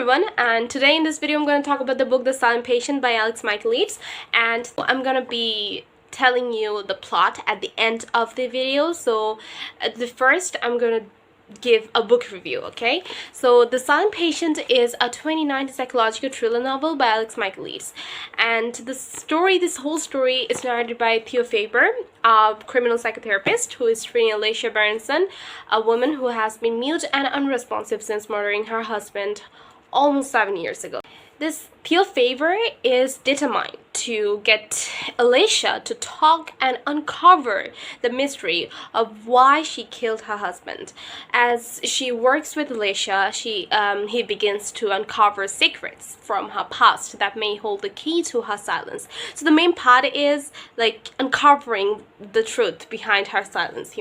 everyone, and today in this video I'm going to talk about the book The Silent Patient by Michaelides, and I'm going to be telling you the plot at the end of the video. So at the first I'm going to give a book review, okay? So The Silent Patient is a 2019 psychological thriller novel by Michaelides, and this whole story is narrated by Theo Faber, a criminal psychotherapist who is treating Alicia Berenson, a woman who has been mute and unresponsive since murdering her husband almost 7 years ago. This Theo Faber is determined to get Alicia to talk and uncover the mystery of why she killed her husband. As she works with Alicia, he begins to uncover secrets from her past that may hold the key to her silence. So the main part is like uncovering the truth behind her silence,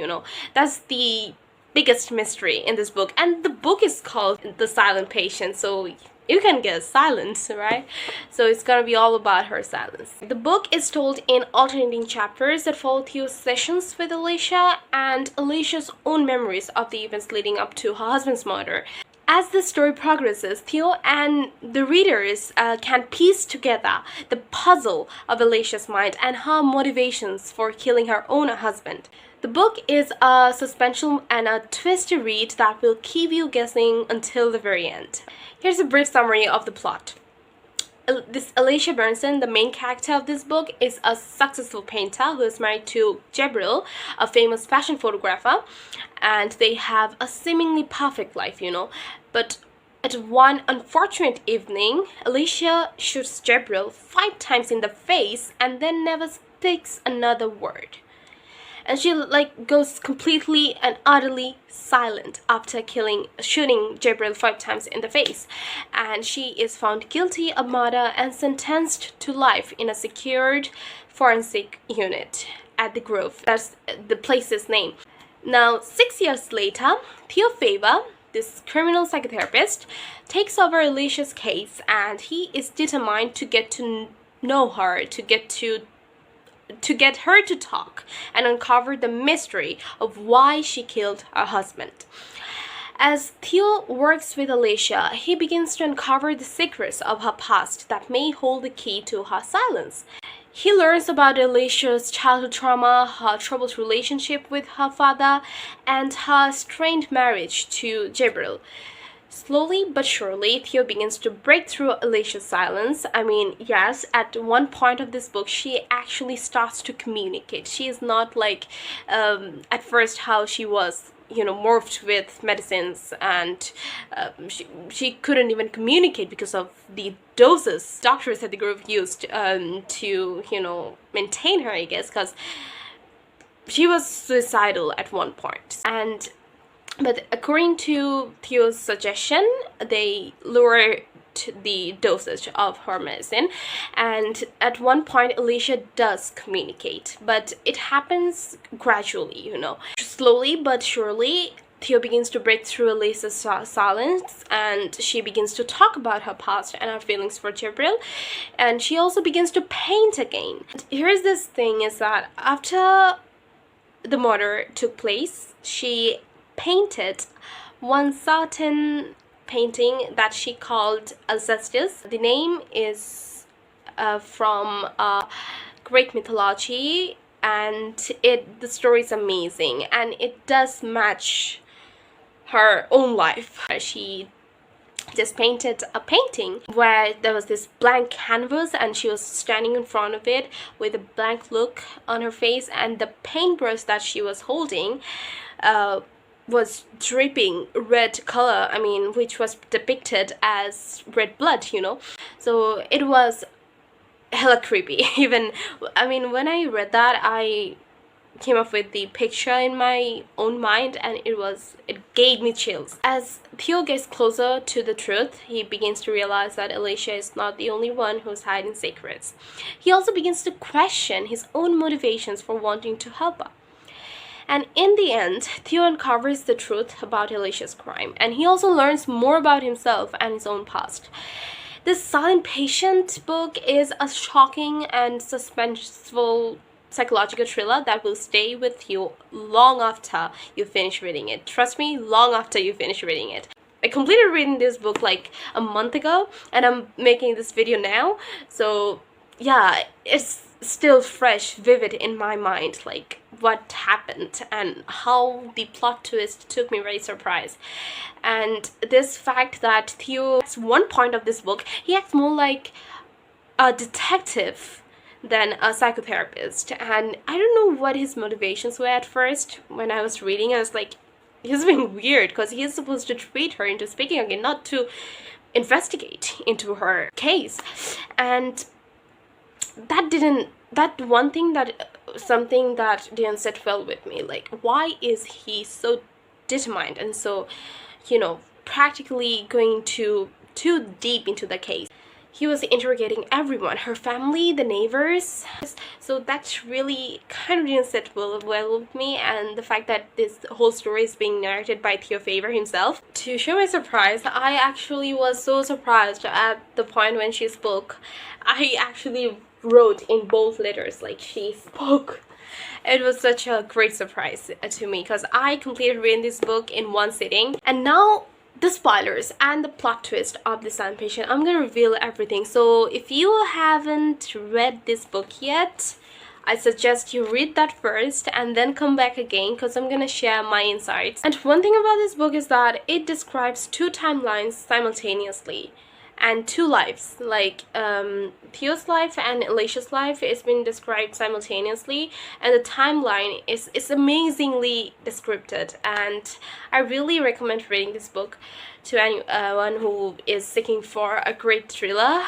That's the biggest mystery in this book, and the book is called The Silent Patient, so you can guess silence, right? So it's gonna be all about her silence. The book is told in alternating chapters that follow Theo's sessions with Alicia and Alicia's own memories of the events leading up to her husband's murder. As the story progresses, Theo and the readers can piece together the puzzle of Alicia's mind and her motivations for killing her own husband. The book is a suspenseful and a twisty read that will keep you guessing until the very end. Here's a brief summary of the plot. Alicia Berenson, the main character of this book, is a successful painter who is married to Gabriel, a famous fashion photographer, and they have a seemingly perfect life, But at one unfortunate evening, Alicia shoots Gabriel 5 times in the face and then never speaks another word. And she goes completely and utterly silent after shooting Gabriel 5 times in the face, and she is found guilty of murder and sentenced to life in a secured forensic unit at the Grove. That's the place's name. Now, 6 years later, Theo Faber, this criminal psychotherapist, takes over Alicia's case, and he is determined to get to know her, to get her to talk and uncover the mystery of why she killed her husband. As Theo works with Alicia, he begins to uncover the secrets of her past that may hold the key to her silence. He learns about Alicia's childhood trauma, her troubled relationship with her father, and her strained marriage to Gabriel. Slowly but surely, Theo begins to break through Alicia's silence. Yes, at one point of this book, she actually starts to communicate. She is not like at first how she was, morphed with medicines, and she couldn't even communicate because of the doses doctors at the Grove used to, maintain her, I guess, because she was suicidal at one point. But according to Theo's suggestion, they lowered the dosage of her medicine, and at one point Alicia does communicate, but it happens gradually, Slowly but surely, Theo begins to break through Alicia's silence, and she begins to talk about her past and her feelings for Gabriel, and she also begins to paint again. Here's this thing is that after the murder took place, she painted one certain painting that she called Alcestis. The name is from Greek mythology, and the story is amazing, and it does match her own life. She just painted a painting where there was this blank canvas and she was standing in front of it with a blank look on her face, and the paintbrush that she was holding was dripping red color, which was depicted as red blood, So it was hella creepy. Even, when I read that, I came up with the picture in my own mind, and it gave me chills. As Theo gets closer to the truth, he begins to realize that Alicia is not the only one who's hiding secrets. He also begins to question his own motivations for wanting to help her. And in the end, Theo uncovers the truth about Alicia's crime, and he also learns more about himself and his own past. This Silent Patient book is a shocking and suspenseful psychological thriller that will stay with you long after you finish reading it. Trust me, long after you finish reading it. I completed reading this book like a month ago, and I'm making this video now. So yeah, it's still fresh, vivid in my mind, like what happened and how the plot twist took me very surprised. And this fact that Theo, at one point of this book, he acts more like a detective than a psychotherapist, and I don't know what his motivations were at first. When I was reading, I was like, he's being weird, because he is supposed to treat her into speaking again, not to investigate into her case. And something that didn't sit well with me. Like, why is he so determined and so, practically going too deep into the case? He was interrogating everyone, her family, the neighbors. So that's really kind of didn't sit well with me. And the fact that this whole story is being narrated by Theo Faber himself. To show my surprise, I actually was so surprised at the point when she spoke. I actually wrote in bold letters, like, she spoke. It was such a great surprise to me, because I completed reading this book in one sitting. And now the spoilers and the plot twist of The Silent Patient. I'm gonna reveal everything. So if you haven't read this book yet, I suggest you read that first and then come back again, because I'm gonna share my insights. And one thing about this book is that it describes two timelines simultaneously and two lives. Like Theo's life and Alicia's life is being described simultaneously, and the timeline is amazingly descripted. And I really recommend reading this book to anyone who is seeking for a great thriller,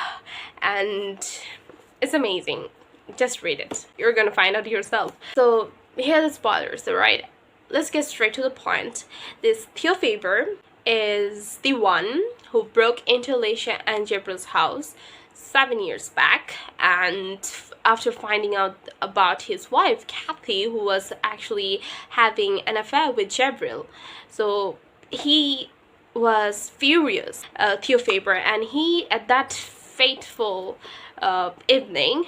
and it's amazing. Just read it, you're gonna find out yourself. So here are the spoilers, alright? Let's get straight to the point. This Theo Faber is the one who broke into Alicia and Gabriel's house 7 years back, and after finding out about his wife Kathy, who was actually having an affair with Gabriel, so he was furious, Theo Faber, and he, at that fateful evening,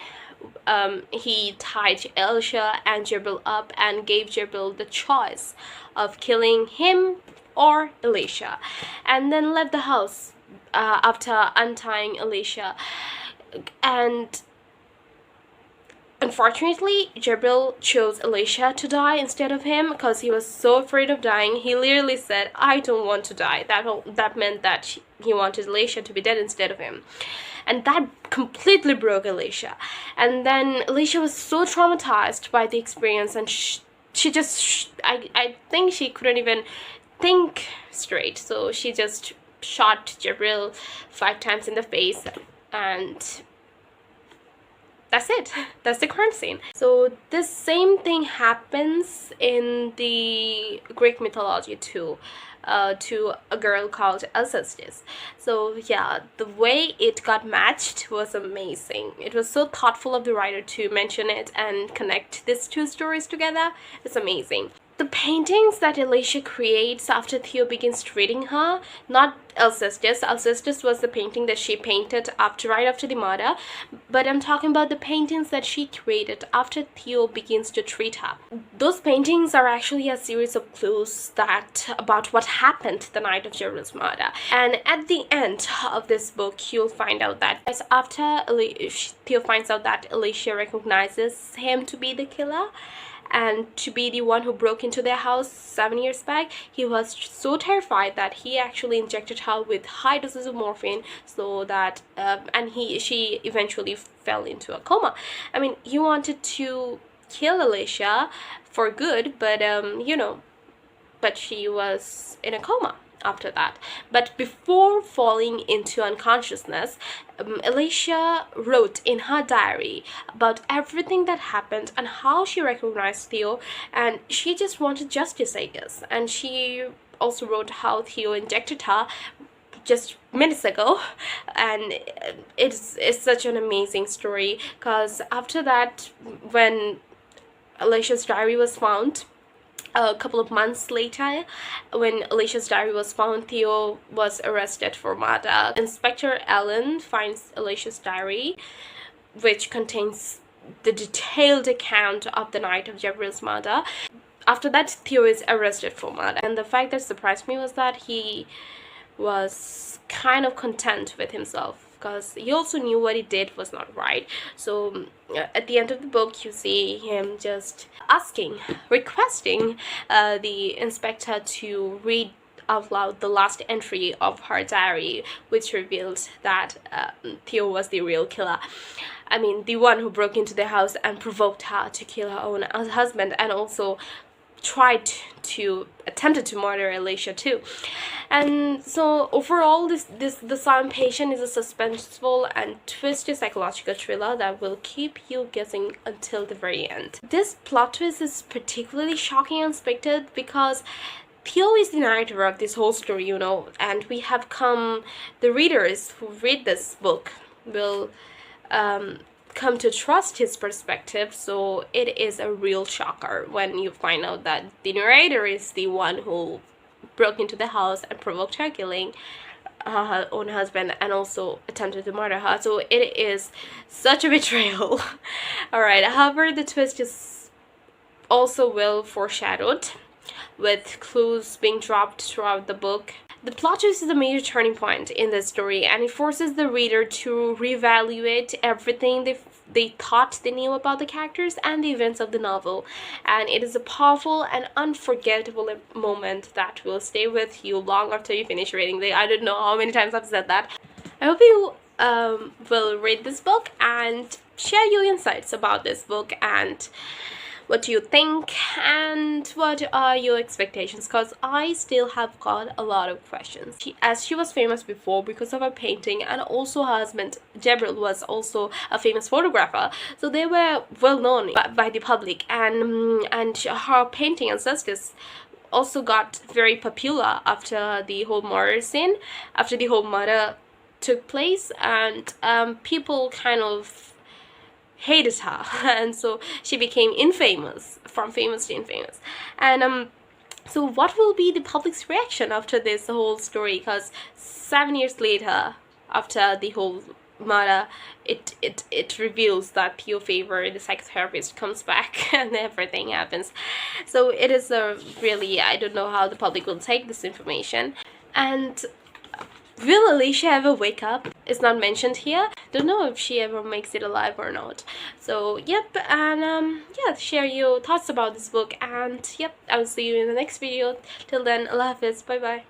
he tied Alicia and Gabriel up and gave Gabriel the choice of killing him or Alicia, and then left the house after untying Alicia. And unfortunately, Gabriel chose Alicia to die instead of him, because he was so afraid of dying. He literally said, I don't want to die. That meant that he wanted Alicia to be dead instead of him. And that completely broke Alicia. And then Alicia was so traumatized by the experience, and she just, I think she couldn't even think straight. So she just shot Gabriel 5 times in the face, and that's it. That's the current scene. So the same thing happens in the Greek mythology too, to a girl called Alcestis. So yeah, the way it got matched was amazing. It was so thoughtful of the writer to mention it and connect these two stories together. It's amazing. The paintings that Alicia creates after Theo begins treating her, not Alcestis. Alcestis was the painting that she painted right after the murder, but I'm talking about the paintings that she created after Theo begins to treat her. Those paintings are actually a series of clues about what happened the night of Gabriel's murder. And at the end of this book, you'll find out that after Theo finds out that Alicia recognizes him to be the killer and to be the one who broke into their house 7 years back, he was so terrified that he actually injected her with high doses of morphine, so that she eventually fell into a coma. I mean, he wanted to kill Alicia for good, but but she was in a coma after that. But before falling into unconsciousness, Alicia wrote in her diary about everything that happened and how she recognized Theo, and she just wanted justice, I guess. And she also wrote how Theo injected her just minutes ago, and it's such an amazing story, because after that, when Alicia's diary was found, a couple of months later, when Alicia's diary was found, Theo was arrested for murder. Inspector Allen finds Alicia's diary, which contains the detailed account of the night of Gabriel's murder. After that, Theo is arrested for murder. And the fact that surprised me was that he was kind of content with himself, because he also knew what he did was not right. So at the end of the book, you see him just requesting the inspector to read out loud the last entry of her diary, which revealed that Theo was the real killer. I mean, the one who broke into the house and provoked her to kill her own husband, and also attempted to murder Alicia too. And so overall, the Silent Patient is a suspenseful and twisty psychological thriller that will keep you guessing until the very end. This plot twist is particularly shocking and unexpected because Theo is the narrator of this whole story, you know, and the readers who read this book will come to trust his perspective. So it is a real shocker when you find out that the narrator is the one who broke into the house and provoked her killing her own husband and also attempted to murder her. So it is such a betrayal. Alright, however, the twist is also well foreshadowed, with clues being dropped throughout the book. The plot twist is a major turning point in the story, and it forces the reader to reevaluate everything they thought they knew about the characters and the events of the novel. And it is a powerful and unforgettable moment that will stay with you long after you finish reading it. I don't know how many times I've said that. I hope you will read this book and share your insights about this book and what do you think and what are your expectations, because I still have got a lot of questions. As she was famous before because of her painting, and also her husband Gabriel was also a famous photographer, so they were well known by the public, and her painting Ancestors also got very popular after the whole murder took place, and people kind of hated her and so she became infamous, from famous to infamous. And so what will be the public's reaction after this whole story? Because 7 years later, after the whole murder, it reveals that Theo Favor, the psychotherapist, comes back and everything happens. So it is a really, I don't know how the public will take this information. And will Alicia ever wake up? It's not mentioned here. Don't know if she ever makes it alive or not. So yep, and yeah, share your thoughts about this book, and yep, I will see you in the next video. Till then, Allah Hafiz, bye bye.